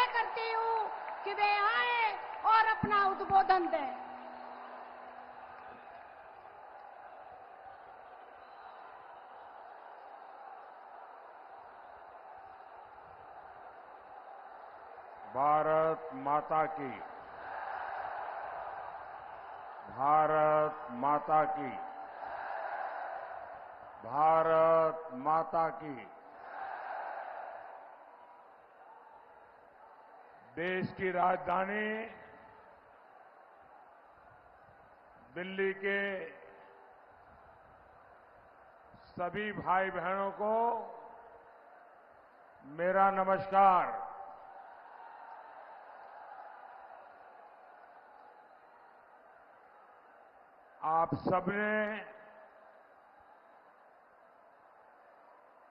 करती हूं कि वे आए और अपना उद्बोधन दें। भारत माता की, भारत माता की, भारत माता की। देश की राजधानी दिल्ली के सभी भाई बहनों को मेरा नमस्कार। आप सबने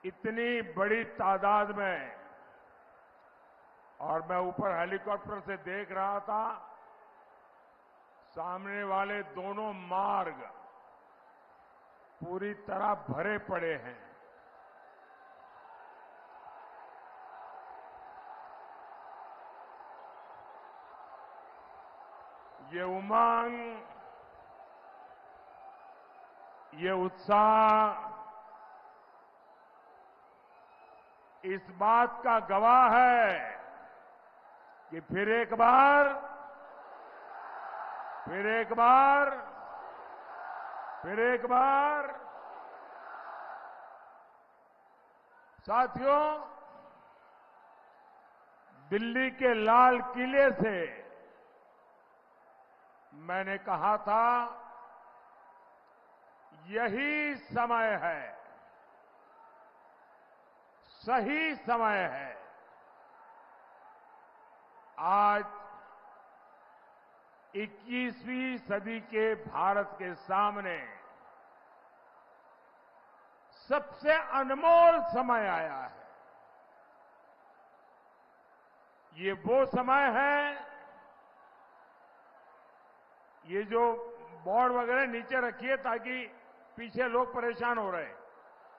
इतनी बड़ी तादाद में, और मैं ऊपर हेलीकॉप्टर से देख रहा था, सामने वाले दोनों मार्ग पूरी तरह भरे पड़े हैं। ये उमंग, ये उत्साह इस बात का गवाह है कि फिर एक बार साथियों, दिल्ली के लाल किले से मैंने कहा था, यही समय है, सही समय है। आज 21वीं सदी के भारत के सामने सबसे अनमोल समय आया है। ये वो समय है, ये जो बोर्ड वगैरह नीचे रखिए ताकि पीछे लोग परेशान हो रहे हैं।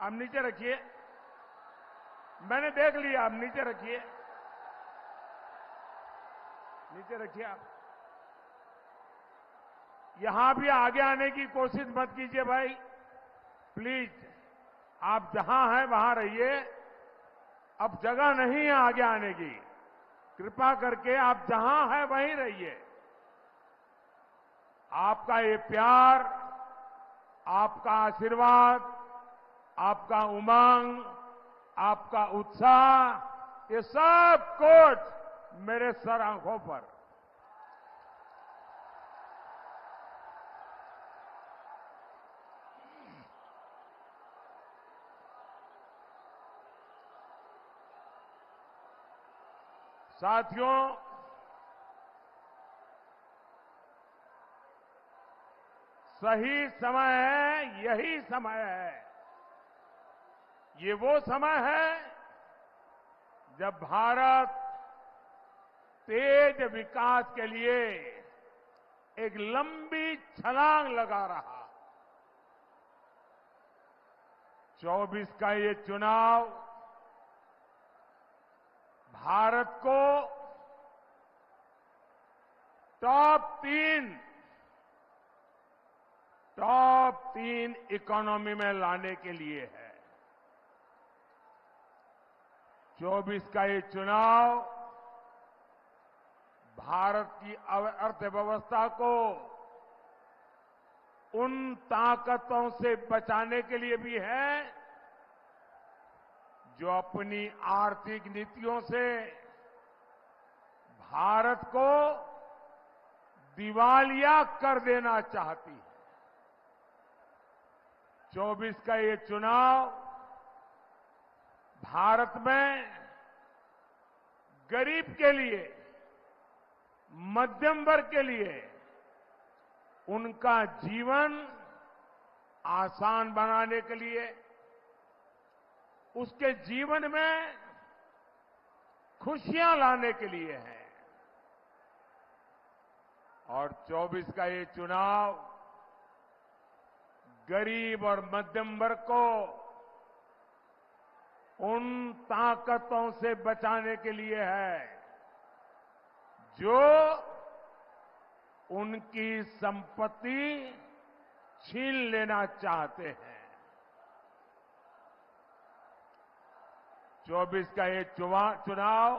आप नीचे रखिए, मैंने देख लिया, आप नीचे रखिए, नीचे रखिए। आप यहां भी आगे आने की कोशिश मत कीजिए भाई, प्लीज। आप जहां हैं वहां रहिए, अब जगह नहीं है आगे आने की। कृपा करके आप जहां हैं वहीं रहिए। आपका ये प्यार, आपका आशीर्वाद, आपका उमंग, आपका उत्साह, ये सब कुछ मेरे सर आंखों पर। साथियों, सही समय है, यही समय है। ये वो समय है जब भारत तेज विकास के लिए एक लंबी छलांग लगा रहा। 24 का ये चुनाव भारत को टॉप तीन इकोनॉमी में लाने के लिए है। 24 का ये चुनाव भारत की अर्थव्यवस्था को उन ताकतों से बचाने के लिए भी है जो अपनी आर्थिक नीतियों से भारत को दिवालिया कर देना चाहती है। 24 का ये चुनाव भारत में गरीब के लिए, मध्यम वर्ग के लिए उनका जीवन आसान बनाने के लिए, उसके जीवन में खुशियां लाने के लिए है। और 24 का ये चुनाव गरीब और मध्यम वर्ग को उन ताकतों से बचाने के लिए है जो उनकी संपत्ति छीन लेना चाहते हैं। 24 का ये चुनाव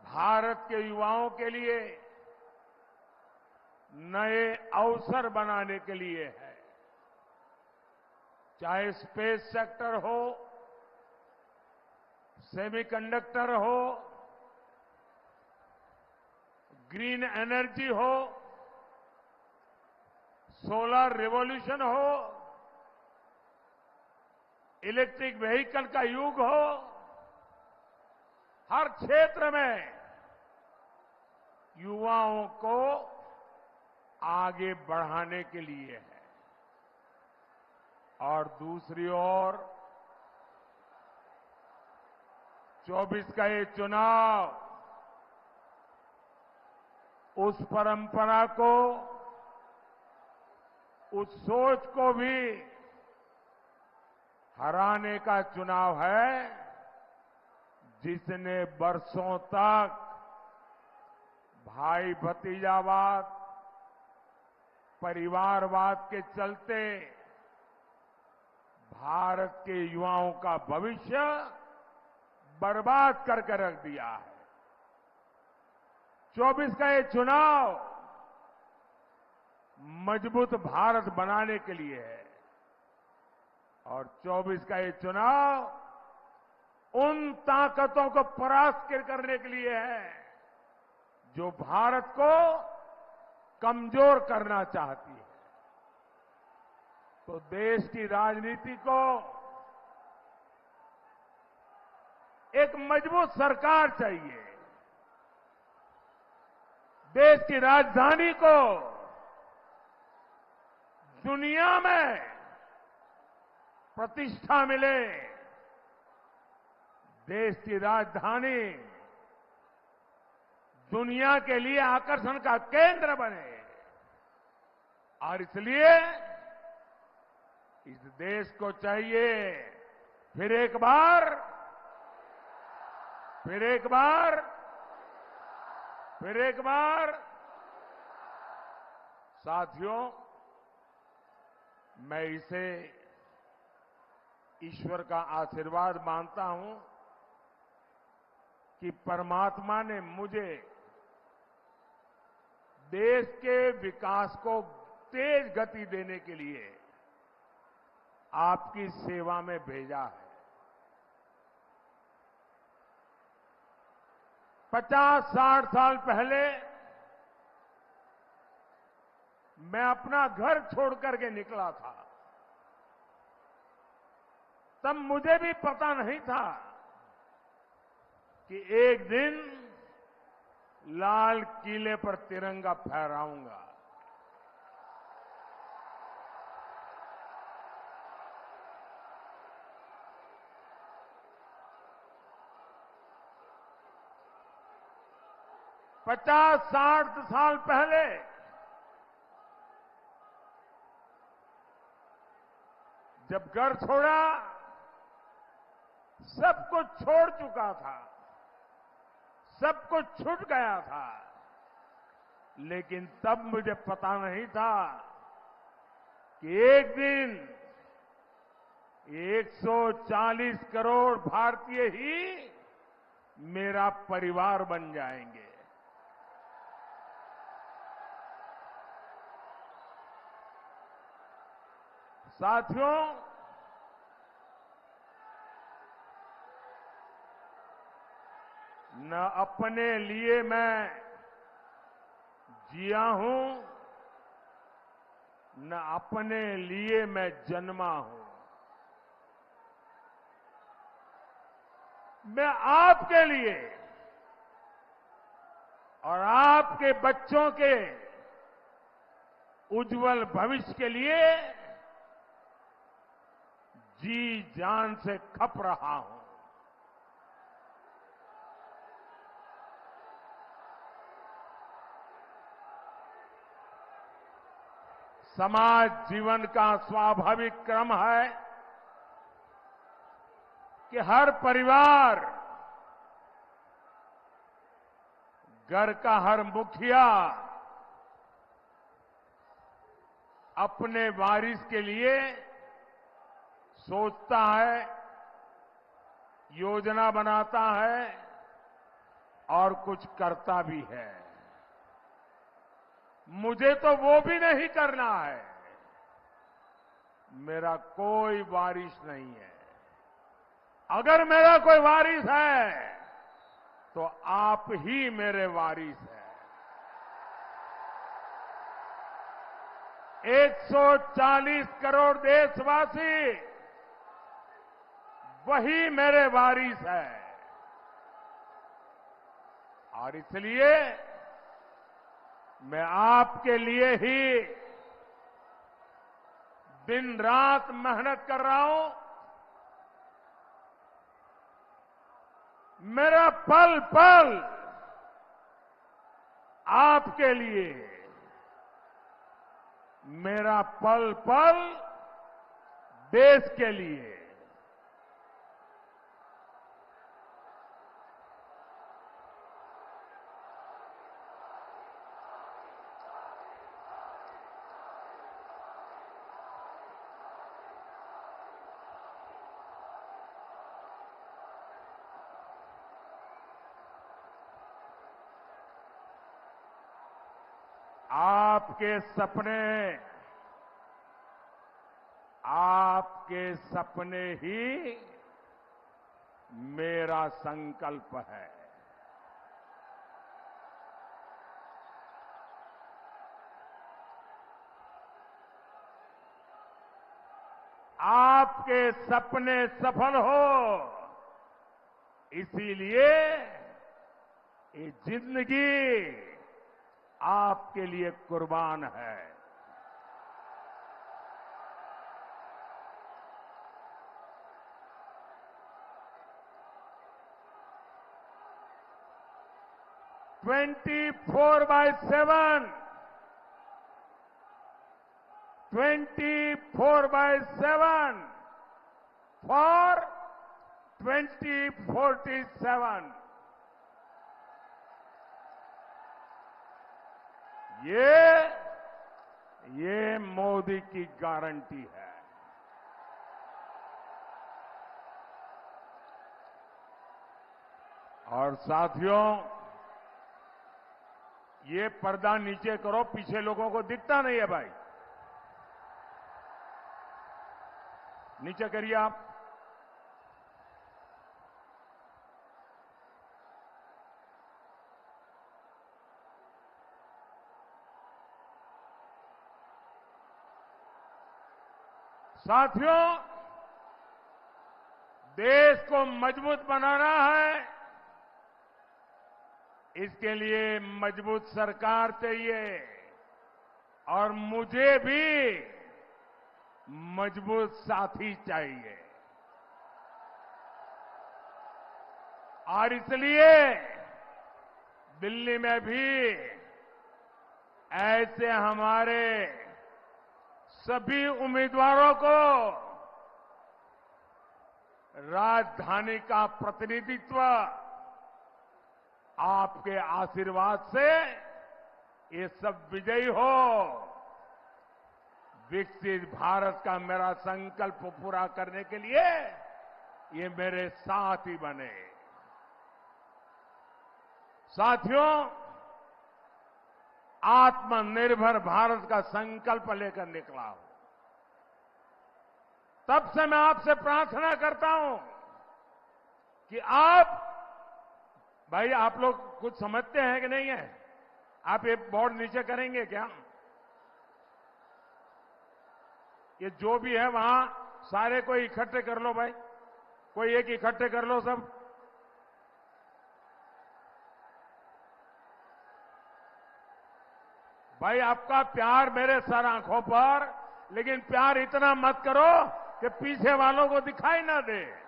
भारत के युवाओं के लिए नए अवसर बनाने के लिए है। चाहे स्पेस सेक्टर हो, सेमीकंडक्टर हो, ग्रीन एनर्जी हो, सोलर रिवॉल्यूशन हो, इलेक्ट्रिक व्हीकल का युग हो, हर क्षेत्र में युवाओं को आगे बढ़ाने के लिए है। और दूसरी ओर 24 का ये चुनाव उस परंपरा को, उस सोच को भी हराने का चुनाव है जिसने बरसों तक भाई भतीजावाद, परिवारवाद के चलते भारत के युवाओं का भविष्य बर्बाद करके रख दिया है। 24 का ये चुनाव मजबूत भारत बनाने के लिए है और 24 का ये चुनाव उन ताकतों को परास्त करने के लिए है जो भारत को कमजोर करना चाहती है। तो देश की राजनीति को एक मजबूत सरकार चाहिए। देश की राजधानी को दुनिया में प्रतिष्ठा मिले, देश की राजधानी दुनिया के लिए आकर्षण का केंद्र बने और इसलिए इस देश को चाहिए फिर एक बार साथियों, मैं इसे ईश्वर का आशीर्वाद मानता हूं कि परमात्मा ने मुझे देश के विकास को तेज गति देने के लिए आपकी सेवा में भेजा है। 50-60 साल पहले मैं अपना घर छोड़ करके निकला था। तब मुझे भी पता नहीं था कि एक दिन लाल किले पर तिरंगा फहराऊंगा। पचास 60 साल पहले जब घर छोड़ा, सब कुछ छोड़ चुका था, सब कुछ छूट गया था, लेकिन तब मुझे पता नहीं था कि एक दिन 140 करोड़ भारतीय ही मेरा परिवार बन जाएंगे। साथियों, न अपने लिए मैं जिया हूं, न अपने लिए मैं जन्मा हूं। मैं आपके लिए और आपके बच्चों के उज्जवल भविष्य के लिए जी जान से खप रहा हूं। समाज जीवन का स्वाभाविक क्रम है कि हर परिवार घर का हर मुखिया अपने वारिस के लिए सोचता है, योजना बनाता है और कुछ करता भी है। मुझे तो वो भी नहीं करना है। मेरा कोई वारिस नहीं है। अगर मेरा कोई वारिस है तो आप ही मेरे वारिस हैं। 140 करोड़ देशवासी वही मेरे वारिस है। और इसलिए मैं आपके लिए ही दिन रात मेहनत कर रहा हूं। मेरा पल पल आपके लिए, मेरा पल पल देश के लिए। आपके सपने ही मेरा संकल्प है। आपके सपने सफल हो, इसीलिए ये जिंदगी आपके लिए कुर्बान है। "24 by 7, 24 by 7 for 2047" ये मोदी की गारंटी है। और साथियों, ये पर्दा नीचे करो, पीछे लोगों को दिखता नहीं है भाई। नीचे करिए आप। साथियों, देश को मजबूत बनाना है। इसके लिए मजबूत सरकार चाहिए और मुझे भी मजबूत साथी चाहिए। और इसलिए दिल्ली में भी ऐसे हमारे सभी उम्मीदवारों को राजधानी का प्रतिनिधित्व आपके आशीर्वाद से ये सब विजयी हो। विकसित भारत का मेरा संकल्प पूरा करने के लिए ये मेरे साथी बने। साथियों, आत्मनिर्भर भारत का संकल्प लेकर निकला हूं। तब से मैं आपसे प्रार्थना करता हूं कि भाई आप लोग कुछ समझते हैं कि नहीं है? आप ये बोर्ड नीचे करेंगे क्या? ये जो भी है वहां सारे कोई इकट्ठे कर लो भाई, कोई एक इकट्ठे कर लो सब। भाई आपका प्यार मेरे सर आंखों पर, लेकिन प्यार इतना मत करो कि पीछे वालों को दिखाई ना दे।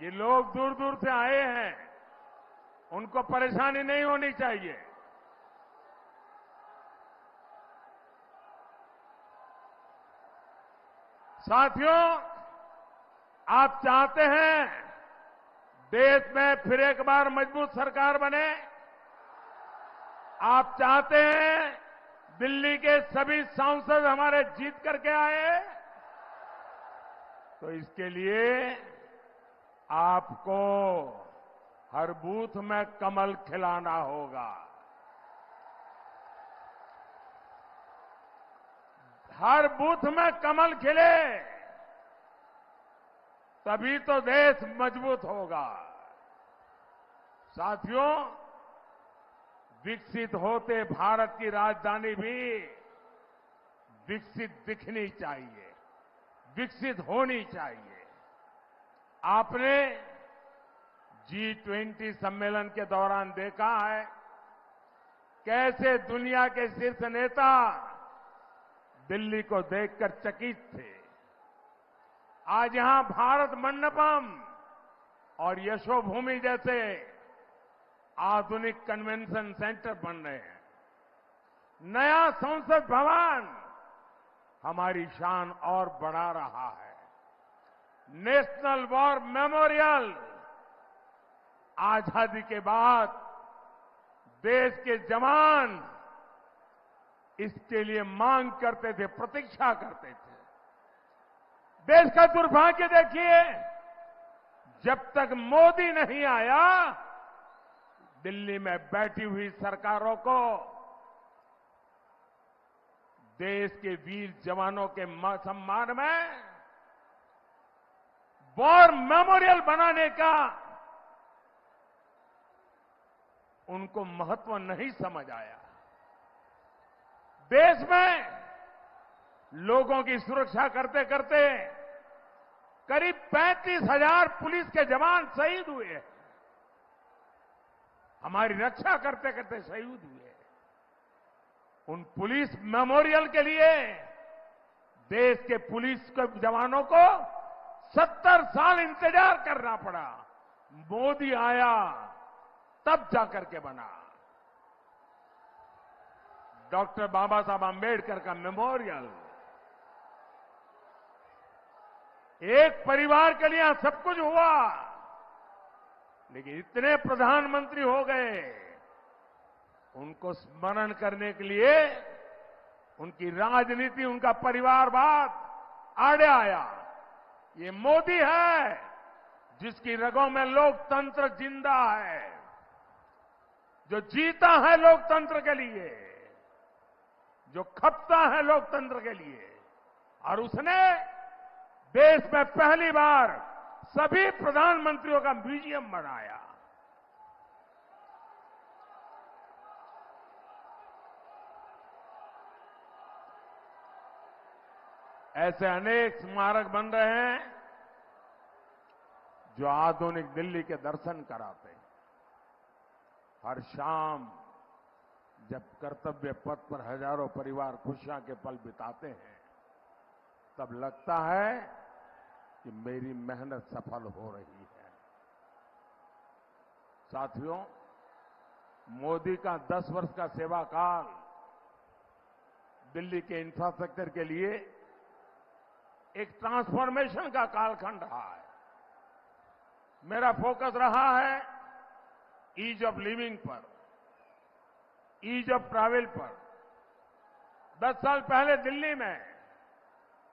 ये लोग दूर दूर से आए हैं, उनको परेशानी नहीं होनी चाहिए। साथियों, आप चाहते हैं देश में फिर एक बार मजबूत सरकार बने? आप चाहते हैं दिल्ली के सभी सांसद हमारे जीत करके आए? तो इसके लिए आपको हर बूथ में कमल खिलाना होगा। हर बूथ में कमल खिले, तभी तो देश मजबूत होगा। साथियों, विकसित होते भारत की राजधानी भी विकसित दिखनी चाहिए, विकसित होनी चाहिए। आपने G20 सम्मेलन के दौरान देखा है कैसे दुनिया के शीर्ष नेता दिल्ली को देखकर चकित थे। आज यहां भारत मंडपम और यशोभूमि जैसे आधुनिक कन्वेंशन सेंटर बन रहे हैं। नया संसद भवन हमारी शान और बढ़ा रहा है। नेशनल वॉर मेमोरियल आजादी के बाद देश के जवान इसके लिए मांग करते थे, प्रतीक्षा करते थे। देश का दुर्भाग्य देखिए, जब तक मोदी नहीं आया, दिल्ली में बैठी हुई सरकारों को देश के वीर जवानों के सम्मान में वॉर मेमोरियल बनाने का उनको महत्व नहीं समझ आया। देश में लोगों की सुरक्षा करते करते करीब 35,000 पुलिस के जवान शहीद हुए। हमारी रक्षा करते करते शहीद हुए। उन पुलिस मेमोरियल के लिए देश के पुलिस के जवानों को 70 साल इंतजार करना पड़ा। मोदी आया तब जाकर के बना। डॉक्टर बाबा साहब आंबेडकर का मेमोरियल। एक परिवार के लिए सब कुछ हुआ, लेकिन इतने प्रधानमंत्री हो गए, उनको स्मरण करने के लिए उनकी राजनीति, उनका परिवारवाद आड़े आया। ये मोदी है जिसकी रगों में लोकतंत्र जिंदा है, जो जीता है लोकतंत्र के लिए, जो खपता है लोकतंत्र के लिए। और उसने देश में पहली बार सभी प्रधानमंत्रियों का म्यूजियम बनाया। ऐसे अनेक स्मारक बन रहे हैं जो आधुनिक दिल्ली के दर्शन कराते हैं। हर शाम जब कर्तव्य पथ पर हजारों परिवार खुशियां के पल बिताते हैं, तब लगता है कि मेरी मेहनत सफल हो रही है। साथियों, मोदी का 10 वर्ष का सेवा काल दिल्ली के इंफ्रास्ट्रक्चर के लिए एक ट्रांसफॉर्मेशन का कालखंड रहा है। मेरा फोकस रहा है ईज ऑफ लिविंग पर, ईज ऑफ ट्रैवल पर। 10 साल पहले दिल्ली में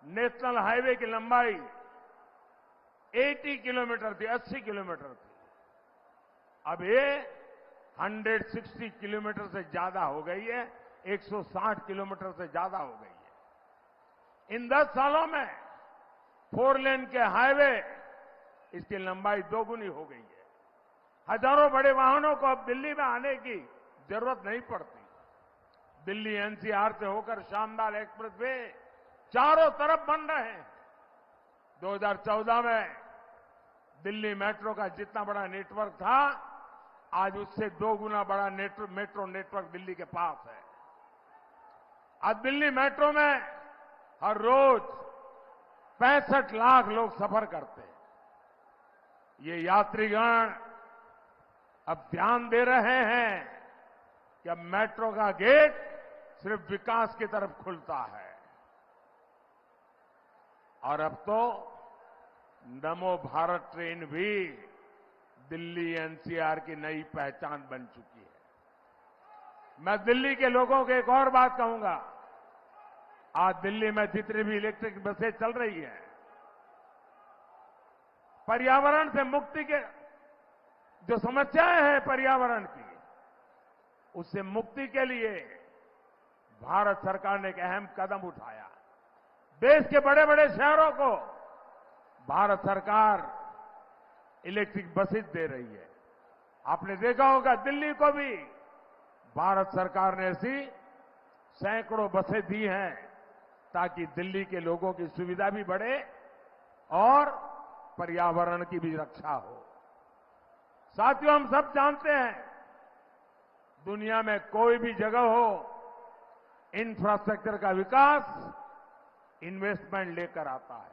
नेशनल हाईवे की लंबाई 80 किलोमीटर थी, 80 किलोमीटर थी। अब ये 160 किलोमीटर से ज्यादा हो गई है, 160 किलोमीटर से ज्यादा हो गई है। इन 10 सालों में 4 लेन के हाईवे, इसकी लंबाई 2 गुनी हो गई है। हजारों बड़े वाहनों को अब दिल्ली में आने की जरूरत नहीं पड़ती। दिल्ली एनसीआर से होकर शानदार एक्सप्रेसवे चारों तरफ बन रहे हैं। 2014 में दिल्ली मेट्रो का जितना बड़ा नेटवर्क था, आज उससे 2 गुना बड़ा मेट्रो नेटवर्क दिल्ली के पास है। आज दिल्ली मेट्रो में हर रोज 65 लाख लोग सफर करते हैं। ये यात्रीगण अब ध्यान दे रहे हैं कि अब मेट्रो का गेट सिर्फ विकास की तरफ खुलता है। और अब तो नमो भारत ट्रेन भी दिल्ली एनसीआर की नई पहचान बन चुकी है। मैं दिल्ली के लोगों को एक और बात कहूंगा। आज दिल्ली में जितनी भी इलेक्ट्रिक बसें चल रही हैं, पर्यावरण से मुक्ति के जो समस्याएं हैं पर्यावरण की, उससे मुक्ति के लिए भारत सरकार ने एक अहम कदम उठाया। देश के बड़े बड़े शहरों को भारत सरकार इलेक्ट्रिक बसेस दे रही है। आपने देखा होगा दिल्ली को भी भारत सरकार ने ऐसी सैकड़ों बसें दी हैं ताकि दिल्ली के लोगों की सुविधा भी बढ़े और पर्यावरण की भी रक्षा हो। साथियों, हम सब जानते हैं दुनिया में कोई भी जगह हो, इंफ्रास्ट्रक्चर का विकास इन्वेस्टमेंट लेकर आता है।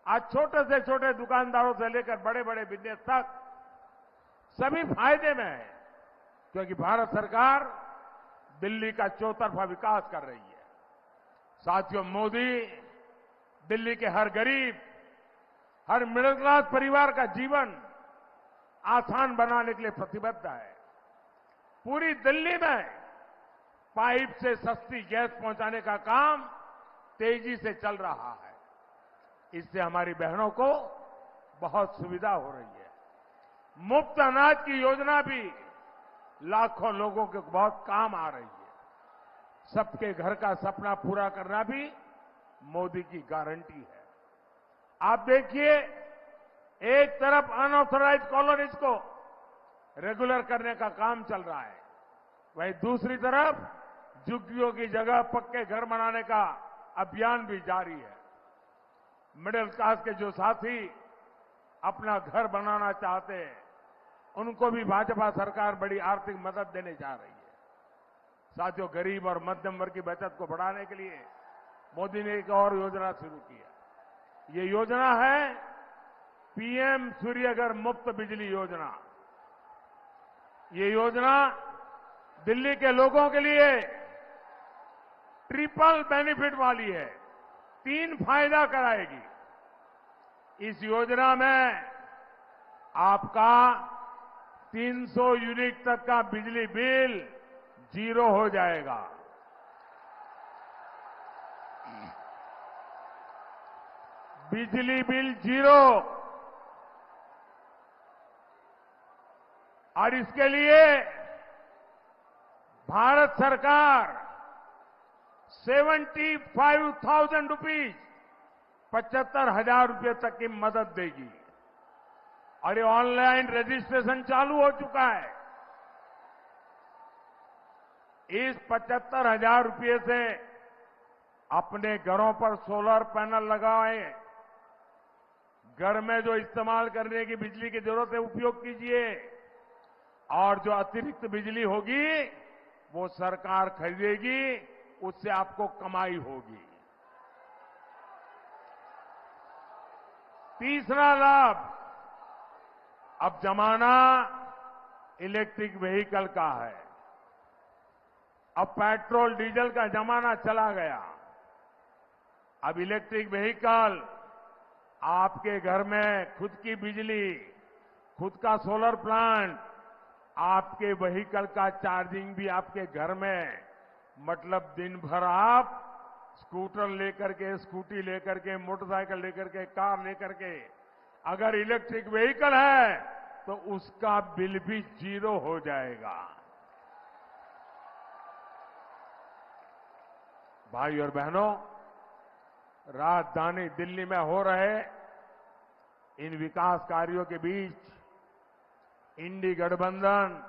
आज छोटे से छोटे दुकानदारों से लेकर बड़े बड़े बिजनेस तक सभी फायदे में है, क्योंकि भारत सरकार दिल्ली का चौतरफा विकास कर रही है। साथियों, मोदी दिल्ली के हर गरीब, हर मिडिल क्लास परिवार का जीवन आसान बनाने के लिए प्रतिबद्ध है। पूरी दिल्ली में पाइप से सस्ती गैस पहुंचाने का काम तेजी से चल रहा है। इससे हमारी बहनों को बहुत सुविधा हो रही है। मुफ्त अनाज की योजना भी लाखों लोगों के बहुत काम आ रही है। सबके घर का सपना पूरा करना भी मोदी की गारंटी है। आप देखिए, एक तरफ अनऑथराइज्ड कॉलोनीज को रेगुलर करने का काम चल रहा है, वहीं दूसरी तरफ झुग्गियों की जगह पक्के घर बनाने का अभियान भी जारी है। मिडिल क्लास के जो साथी अपना घर बनाना चाहते हैं, उनको भी भाजपा सरकार बड़ी आर्थिक मदद देने जा रही है। साथियों, गरीब और मध्यम वर्ग की बचत को बढ़ाने के लिए मोदी ने एक और योजना शुरू की है। ये योजना है पीएम सूर्यघर मुफ्त बिजली योजना। ये योजना दिल्ली के लोगों के लिए ट्रिपल बेनिफिट वाली है, 3 फायदा कराएगी। इस योजना में आपका 300 यूनिट तक का बिजली बिल 0 हो जाएगा। बिजली बिल 0। और इसके लिए भारत सरकार 75,000 रुपीज, 75,000 रुपये तक की मदद देगी। और ये ऑनलाइन रजिस्ट्रेशन चालू हो चुका है। इस 75,000 रुपये से अपने घरों पर सोलर पैनल लगाएं, घर में जो इस्तेमाल करने की बिजली की जरूरत है उपयोग कीजिए, और जो अतिरिक्त बिजली होगी वो सरकार खरीदेगी, उससे आपको कमाई होगी। तीसरा लाभ, अब जमाना इलेक्ट्रिक व्हीकल का है। अब पेट्रोल डीजल का जमाना चला गया। अब इलेक्ट्रिक व्हीकल आपके घर में खुद की बिजली, खुद का सोलर प्लांट, आपके व्हीकल का चार्जिंग भी आपके घर में। मतलब दिन भर आप स्कूटर लेकर के, स्कूटी लेकर के, मोटरसाइकिल लेकर के, कार लेकर के अगर इलेक्ट्रिक व्हीकल है तो उसका बिल भी 0 हो जाएगा। भाई और बहनों, राजधानी दिल्ली में हो रहे इन विकास कार्यों के बीच इंडी गठबंधन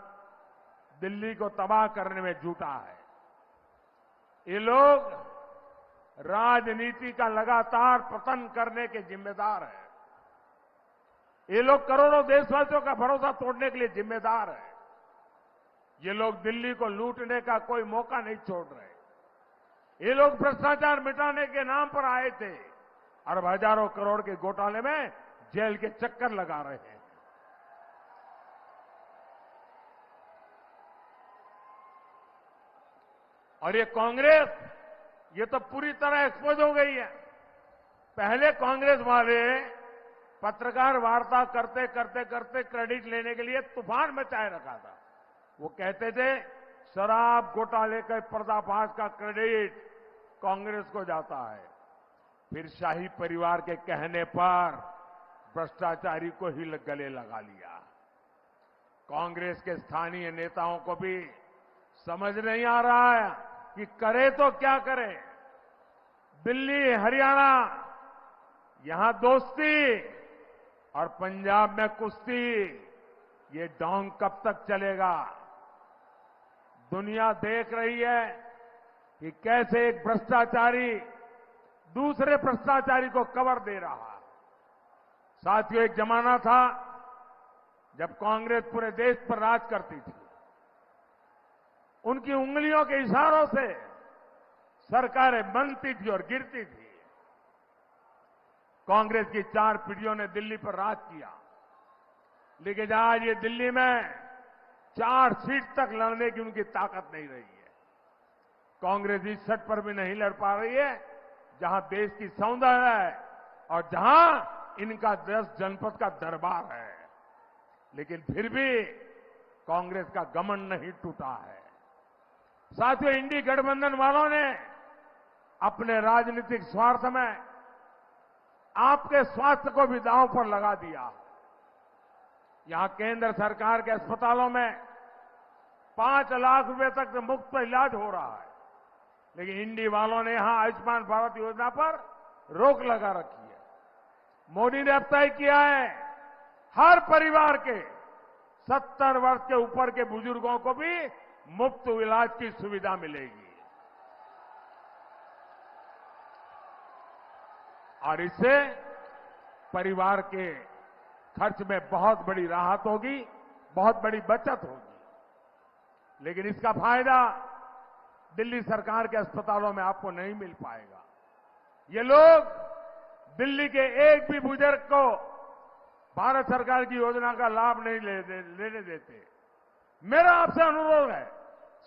दिल्ली को तबाह करने में जुटा है। ये लोग राजनीति का लगातार पतन करने के जिम्मेदार हैं। ये लोग करोड़ों देशवासियों का भरोसा तोड़ने के लिए जिम्मेदार है। ये लोग दिल्ली को लूटने का कोई मौका नहीं छोड़ रहे। ये लोग भ्रष्टाचार मिटाने के नाम पर आए थे और हजारों करोड़ के घोटाले में जेल के चक्कर लगा रहे हैं। और ये कांग्रेस, ये तो पूरी तरह एक्सपोज हो गई है। पहले कांग्रेस वाले पत्रकार वार्ता करते करते करते क्रेडिट लेने के लिए तूफान मचाए रखा था। वो कहते थे शराब घोटाले के पर्दाफाश का क्रेडिट कांग्रेस को जाता है। फिर शाही परिवार के कहने पर भ्रष्टाचारी को ही गले लगा लिया। कांग्रेस के स्थानीय नेताओं को भी समझ नहीं आ रहा है कि करे तो क्या करे। दिल्ली, हरियाणा, यहां दोस्ती और पंजाब में कुश्ती, ये ढोंग कब तक चलेगा? दुनिया देख रही है कि कैसे एक भ्रष्टाचारी दूसरे भ्रष्टाचारी को कवर दे रहा। साथियों, एक जमाना था जब कांग्रेस पूरे देश पर राज करती थी। उनकी उंगलियों के इशारों से सरकारें बनती थी और गिरती थी। कांग्रेस की 4 पीढ़ियों ने दिल्ली पर राज किया, लेकिन आज ये दिल्ली में 4 सीट तक लड़ने की उनकी ताकत नहीं रही है। कांग्रेस इस सीट पर भी नहीं लड़ पा रही है जहां देश की सौंदर्य है और जहां इनका 10 जनपद का दरबार है। लेकिन फिर भी कांग्रेस का घमंड नहीं टूटा है। साथियों, इंडी गठबंधन वालों ने अपने राजनीतिक स्वार्थ में आपके स्वास्थ्य को भी दांव पर लगा दिया। यहां केंद्र सरकार के अस्पतालों में 5 लाख रुपए तक मुफ्त इलाज हो रहा है, लेकिन इंडी वालों ने यहां आयुष्मान भारत योजना पर रोक लगा रखी है। मोदी ने अब तय किया है हर परिवार के 70 वर्ष के ऊपर के बुजुर्गों को भी मुफ्त इलाज की सुविधा मिलेगी और इससे परिवार के खर्च में बहुत बड़ी राहत होगी, बहुत बड़ी बचत होगी। लेकिन इसका फायदा दिल्ली सरकार के अस्पतालों में आपको नहीं मिल पाएगा। ये लोग दिल्ली के एक भी बुजुर्ग को भारत सरकार की योजना का लाभ नहीं लेने देते। मेरा आपसे अनुरोध है,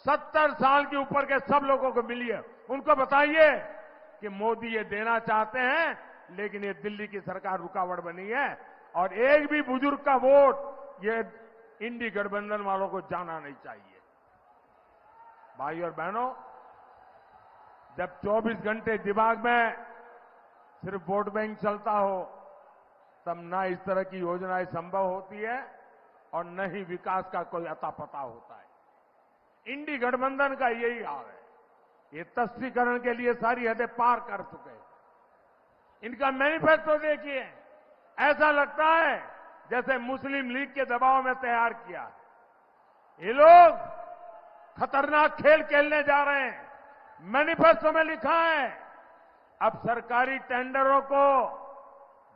70 साल के ऊपर के सब लोगों को मिलिए, उनको बताइए कि मोदी ये देना चाहते हैं, लेकिन ये दिल्ली की सरकार रुकावट बनी है और एक भी बुजुर्ग का वोट ये इंडी गठबंधन वालों को जाना नहीं चाहिए। भाई और बहनों, जब 24 घंटे दिमाग में सिर्फ वोट बैंक चलता हो, तब न इस तरह की योजनाएं संभव होती है और न ही विकास का कोई अता पता होता है। इंडी गठबंधन का यही हाल है। ये तस्वीकरण के लिए सारी हदें पार कर चुके हैं। इनका मैनिफेस्टो देखिए, ऐसा लगता है जैसे मुस्लिम लीग के दबाव में तैयार किया। ये लोग खतरनाक खेल खेलने जा रहे हैं। मैनिफेस्टो में लिखा है अब सरकारी टेंडरों को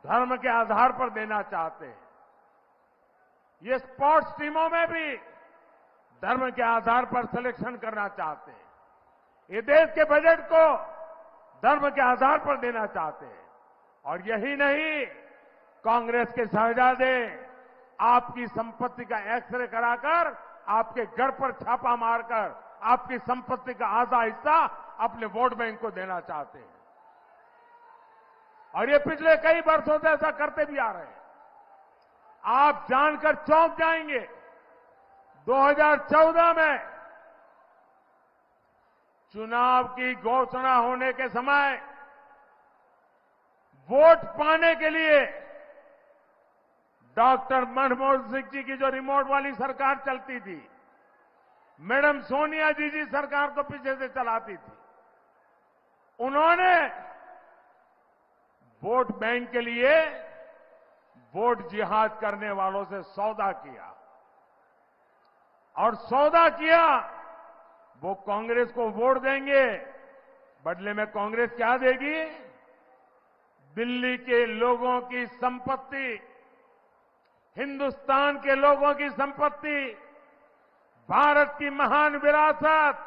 धर्म के आधार पर देना चाहते हैं। ये स्पोर्ट्स टीमों में भी धर्म के आधार पर सिलेक्शन करना चाहते हैं। ये देश के बजट को धर्म के आधार पर देना चाहते हैं। और यही नहीं, कांग्रेस के शहजादे आपकी संपत्ति का एक्सरे कराकर आपके घर पर छापा मारकर आपकी संपत्ति का आधा हिस्सा अपने वोट बैंक को देना चाहते हैं। और ये पिछले कई वर्षों से ऐसा करते भी आ रहे हैं। आप जानकर चौंक जाएंगे, 2014 में चुनाव की घोषणा होने के समय वोट पाने के लिए डॉक्टर मनमोहन सिंह जी की जो रिमोट वाली सरकार चलती थी, मैडम सोनिया जी सरकार को पीछे से चलाती थी, उन्होंने वोट बैंक के लिए वोट जिहाद करने वालों से सौदा किया और सौदा किया वो कांग्रेस को वोट देंगे, बदले में कांग्रेस क्या देगी? दिल्ली के लोगों की संपत्ति, हिंदुस्तान के लोगों की संपत्ति, भारत की महान विरासत,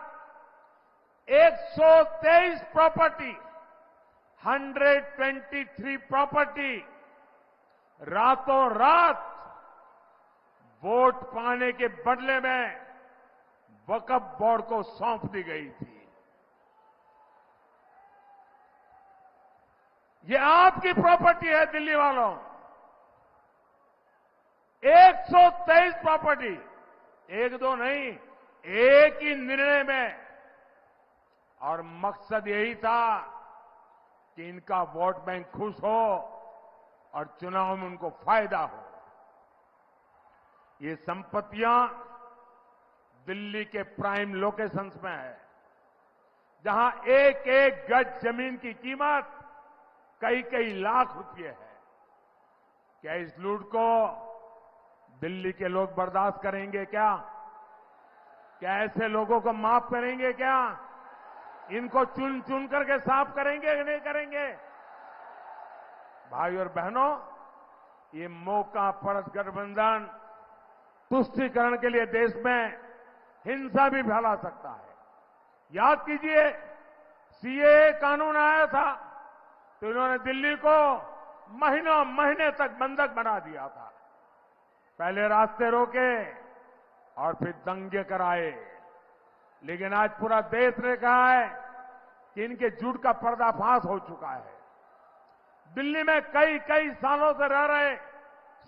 123 प्रॉपर्टी, 123 प्रॉपर्टी रातों रात वोट पाने के बदले में वक्फ बोर्ड को सौंप दी गई थी। ये आपकी प्रॉपर्टी है दिल्ली वालों। 123 प्रॉपर्टी, एक दो नहीं, एक ही निर्णय में। और मकसद यही था कि इनका वोट बैंक खुश हो और चुनाव में उनको फायदा हो। ये संपत्तियां दिल्ली के प्राइम लोकेशंस में है, जहां एक एक गज जमीन की कीमत कई कई लाख रुपए है। क्या इस लूट को दिल्ली के लोग बर्दाश्त करेंगे क्या? क्या ऐसे लोगों को माफ करेंगे क्या? इनको चुन चुन करके साफ करेंगे कि नहीं करेंगे? भाई और बहनों, ये मौका परस्त गठबंधन तुष्टीकरण के लिए देश में हिंसा भी फैला सकता है। याद कीजिए, सीएए कानून आया था तो इन्होंने दिल्ली को महीनों महीने तक बंधक बना दिया था। पहले रास्ते रोके और फिर दंगे कराए। लेकिन आज पूरा देश ने कहा है कि इनके झूठ का पर्दाफाश हो चुका है। दिल्ली में कई कई सालों से रह रहे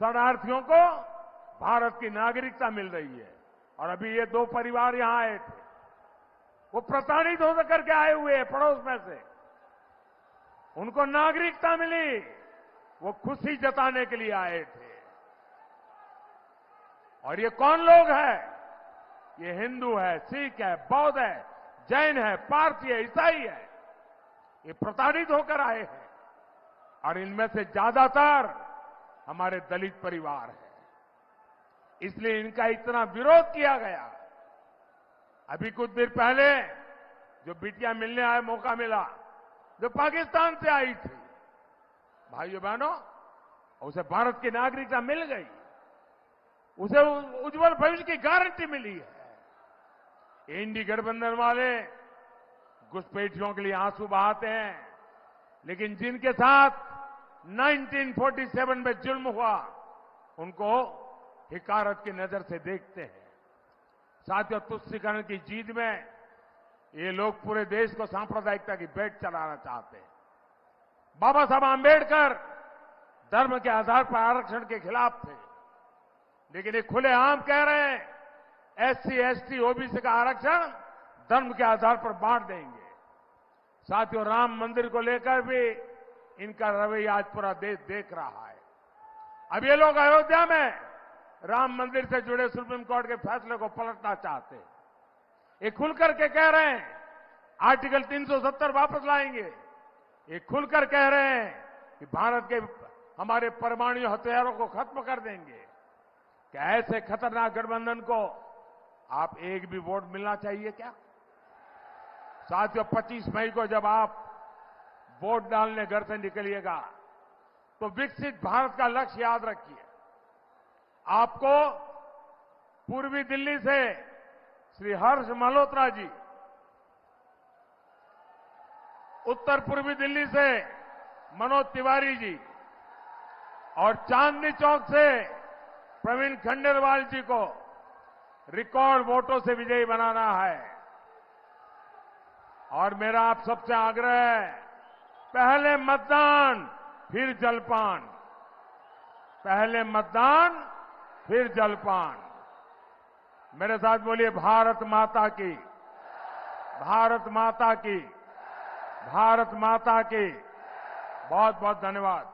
शरणार्थियों को भारत की नागरिकता मिल रही है। और अभी ये दो परिवार यहां आए थे, वो प्रताड़ित हो करके आए हुए हैं पड़ोस में से, उनको नागरिकता मिली, वो खुशी जताने के लिए आए थे। और ये कौन लोग हैं? ये हिंदू है, सिख है, बौद्ध है, जैन है, पारसी है, ईसाई है। ये प्रताड़ित होकर आए हैं और इनमें से ज्यादातर हमारे दलित परिवार हैं। इसलिए इनका इतना विरोध किया गया। अभी कुछ देर पहले जो बिटिया मिलने आए, मौका मिला, जो पाकिस्तान से आई थी, भाइयों बहनों, उसे भारत की नागरिकता मिल गई, उसे उज्जवल भविष्य की गारंटी मिली है। इंडी गठबंधन वाले घुसपैठियों के लिए आंसू बहाते हैं, लेकिन जिनके साथ 1947 में जुल्म हुआ, उनको हिकारत की नजर से देखते हैं। साथियों, तुष्टीकरण की जीत में ये लोग पूरे देश को सांप्रदायिकता की भेंट चलाना चाहते हैं। बाबा साहब आंबेडकर धर्म के आधार पर आरक्षण के खिलाफ थे, लेकिन ये खुलेआम कह रहे हैं एससी, एसटी, ओबीसी का आरक्षण धर्म के आधार पर बांट देंगे। साथियों, राम मंदिर को लेकर भी इनका रवैया आज पूरा देश देख रहा है। अब ये लोग अयोध्या में राम मंदिर से जुड़े सुप्रीम कोर्ट के फैसले को पलटना चाहते हैं। ये खुल करके कह रहे हैं आर्टिकल 370 वापस लाएंगे। ये खुलकर कह रहे हैं कि भारत के हमारे परमाणु हथियारों को खत्म कर देंगे। क्या ऐसे खतरनाक गठबंधन को आप एक भी वोट मिलना चाहिए क्या? साथियों, 25 मई को जब आप वोट डालने घर से निकलिएगा तो विकसित भारत का लक्ष्य याद रखिए। आपको पूर्वी दिल्ली से श्री हर्ष मल्होत्रा जी, उत्तर पूर्वी दिल्ली से मनोज तिवारी जी और चांदनी चौक से प्रवीण खंडेलवाल जी को रिकॉर्ड वोटों से विजयी बनाना है। और मेरा आप सबसे आग्रह है, पहले मतदान फिर जलपान, पहले मतदान फिर जलपान। मेरे साथ बोलिए, भारत माता की, भारत माता की, भारत माता की। बहुत बहुत धन्यवाद।